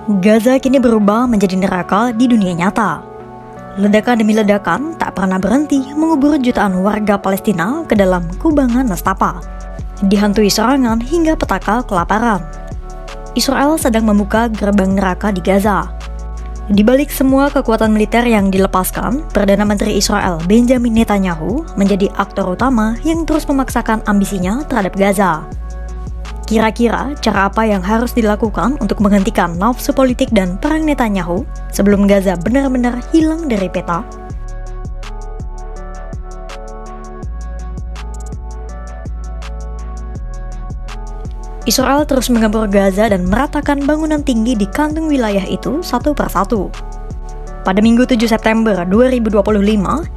Gaza kini berubah menjadi neraka di dunia nyata. Ledakan demi ledakan tak pernah berhenti mengubur jutaan warga Palestina ke dalam kubangan nestapa, dihantui serangan hingga petaka kelaparan. Israel sedang membuka gerbang neraka di Gaza. Di balik semua kekuatan militer yang dilepaskan, Perdana Menteri Israel Benjamin Netanyahu menjadi aktor utama yang terus memaksakan ambisinya terhadap Gaza. Kira-kira cara apa yang harus dilakukan untuk menghentikan nafsu politik dan perang Netanyahu sebelum Gaza benar-benar hilang dari peta? Israel terus menggempur Gaza dan meratakan bangunan tinggi di kantung wilayah itu satu persatu. Pada Minggu 7 September 2025,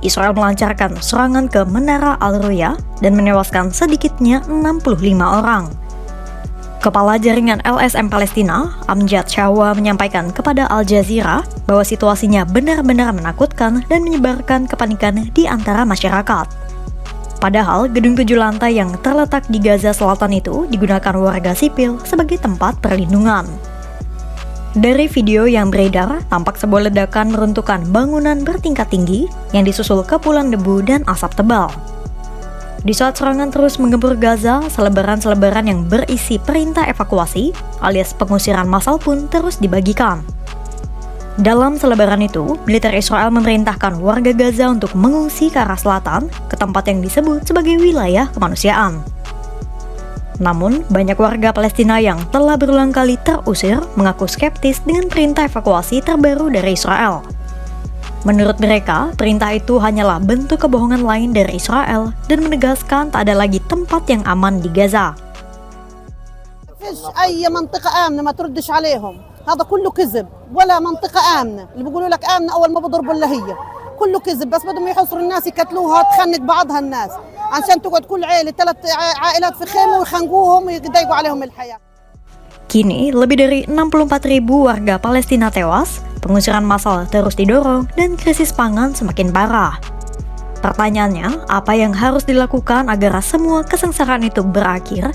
Israel melancarkan serangan ke Menara Al-Roya dan menewaskan sedikitnya 65 orang. Kepala jaringan LSM Palestina, Amjad Shawa, menyampaikan kepada Al Jazeera bahwa situasinya benar-benar menakutkan dan menyebarkan kepanikan di antara masyarakat. Padahal, gedung 7 lantai yang terletak di Gaza Selatan itu digunakan warga sipil sebagai tempat perlindungan. Dari video yang beredar, tampak sebuah ledakan meruntuhkan bangunan bertingkat tinggi yang disusul kepulan debu dan asap tebal. Di saat serangan terus menggempur Gaza, selebaran-selebaran yang berisi perintah evakuasi alias pengusiran massal pun terus dibagikan. Dalam selebaran itu, militer Israel memerintahkan warga Gaza untuk mengungsi ke arah selatan ke tempat yang disebut sebagai wilayah kemanusiaan. Namun, banyak warga Palestina yang telah berulang kali terusir mengaku skeptis dengan perintah evakuasi terbaru dari Israel. Menurut mereka, perintah itu hanyalah bentuk kebohongan lain dari Israel dan menegaskan tak ada lagi tempat yang aman di Gaza. فيش أي منطقة آمنة ما تردش عليهم، هذا كله كذب ولا منطقة آمنة، اللي بيقولوا لك آمنة أول ما بضربوا اللي هي كله كذب، بس بدهم يحصروا الناس يقتلوها تخنق بعضها الناس عشان تقعد كل عائلة 3 عائلات في خيمة ويخنقوهم ويضيقوا عليهم الحياة. Kini, lebih dari 64.000 warga Palestina tewas, pengusiran massal terus didorong, dan krisis pangan semakin parah. Pertanyaannya, apa yang harus dilakukan agar semua kesengsaraan itu berakhir?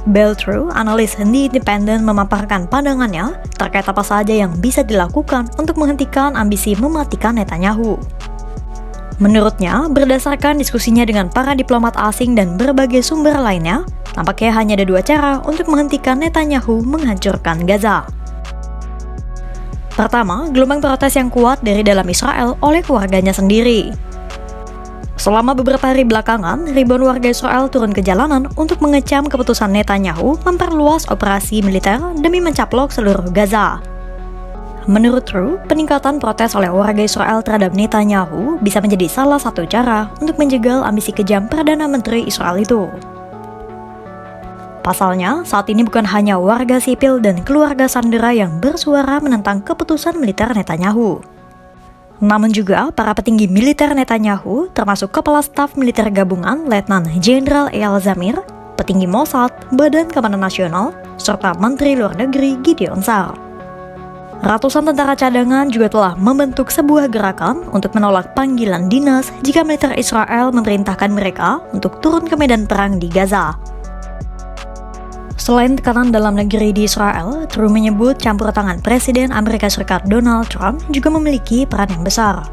Beltru, analis The Independent, memaparkan pandangannya terkait apa saja yang bisa dilakukan untuk menghentikan ambisi mematikan Netanyahu. Menurutnya, berdasarkan diskusinya dengan para diplomat asing dan berbagai sumber lainnya, tampaknya hanya ada 2 cara untuk menghentikan Netanyahu menghancurkan Gaza. Pertama, gelombang protes yang kuat dari dalam Israel oleh keluarganya sendiri. Selama beberapa hari belakangan, ribuan warga Israel turun ke jalanan untuk mengecam keputusan Netanyahu memperluas operasi militer demi mencaplok seluruh Gaza. Menurut True, peningkatan protes oleh warga Israel terhadap Netanyahu bisa menjadi salah satu cara untuk menjegal ambisi kejam Perdana Menteri Israel itu. Pasalnya, saat ini bukan hanya warga sipil dan keluarga sandera yang bersuara menentang keputusan militer Netanyahu. Namun juga para petinggi militer Netanyahu, termasuk Kepala Staf Militer Gabungan Letnan Jenderal Eyal Zamir, petinggi Mossad, Badan Keamanan Nasional, serta Menteri Luar Negeri Gideon Sa'ar. Ratusan tentara cadangan juga telah membentuk sebuah gerakan untuk menolak panggilan dinas jika militer Israel memerintahkan mereka untuk turun ke medan perang di Gaza. Selain tekanan dalam negeri di Israel, True menyebut campur tangan Presiden Amerika Serikat Donald Trump juga memiliki peran yang besar.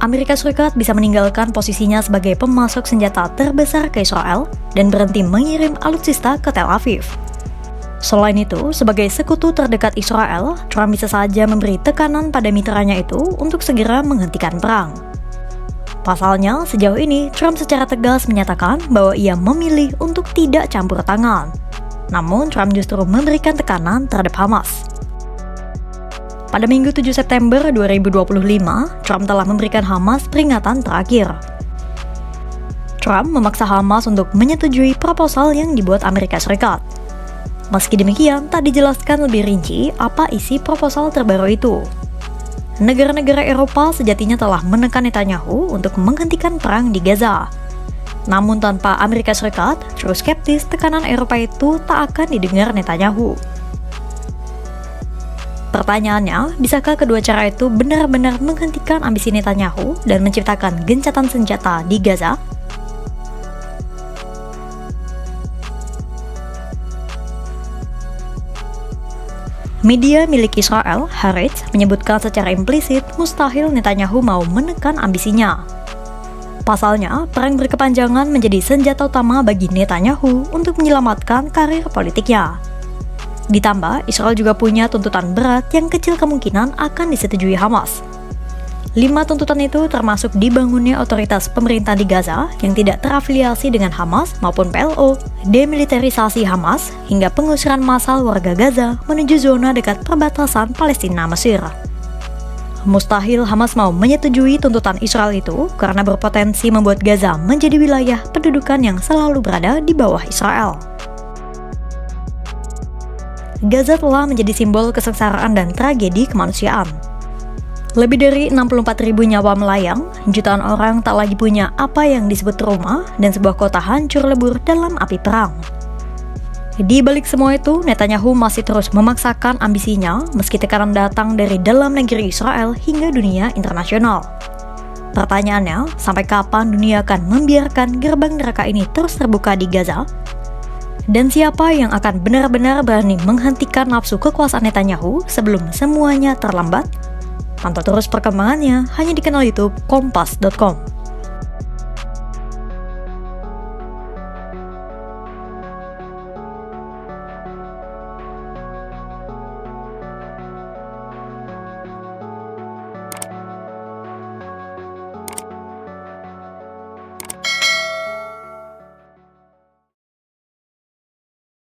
Amerika Serikat bisa meninggalkan posisinya sebagai pemasok senjata terbesar ke Israel dan berhenti mengirim alutsista ke Tel Aviv. Selain itu, sebagai sekutu terdekat Israel, Trump bisa saja memberi tekanan pada mitranya itu untuk segera menghentikan perang. Pasalnya, sejauh ini Trump secara tegas menyatakan bahwa ia memilih untuk tidak campur tangan. Namun, Trump justru memberikan tekanan terhadap Hamas. Pada Minggu 7 September 2025, Trump telah memberikan Hamas peringatan terakhir. Trump memaksa Hamas untuk menyetujui proposal yang dibuat Amerika Serikat. Meski demikian, tak dijelaskan lebih rinci apa isi proposal terbaru itu. Negara-negara Eropa sejatinya telah menekan Netanyahu untuk menghentikan perang di Gaza. Namun tanpa Amerika Serikat, True skeptis tekanan Eropa itu tak akan didengar Netanyahu. Pertanyaannya, bisakah kedua cara itu benar-benar menghentikan ambisi Netanyahu dan menciptakan gencatan senjata di Gaza? Media milik Israel, Haaretz, menyebutkan secara implisit mustahil Netanyahu mau menekan ambisinya. Pasalnya, perang berkepanjangan menjadi senjata utama bagi Netanyahu untuk menyelamatkan karir politiknya. Ditambah, Israel juga punya tuntutan berat yang kecil kemungkinan akan disetujui Hamas. 5 tuntutan itu termasuk dibangunnya otoritas pemerintah di Gaza yang tidak terafiliasi dengan Hamas maupun PLO, demilitarisasi Hamas, hingga pengusiran massal warga Gaza menuju zona dekat perbatasan Palestina-Mesir. Mustahil Hamas mau menyetujui tuntutan Israel itu karena berpotensi membuat Gaza menjadi wilayah pendudukan yang selalu berada di bawah Israel. Gaza telah menjadi simbol kesengsaraan dan tragedi kemanusiaan. Lebih dari 64.000 nyawa melayang, jutaan orang tak lagi punya apa yang disebut rumah, dan sebuah kota hancur lebur dalam api perang. Di balik semua itu, Netanyahu masih terus memaksakan ambisinya meski tekanan datang dari dalam negeri Israel hingga dunia internasional. Pertanyaannya, sampai kapan dunia akan membiarkan gerbang neraka ini terus terbuka di Gaza? Dan siapa yang akan benar-benar berani menghentikan nafsu kekuasaan Netanyahu sebelum semuanya terlambat? Pantau terus perkembangannya hanya di kanal YouTube Kompas.com.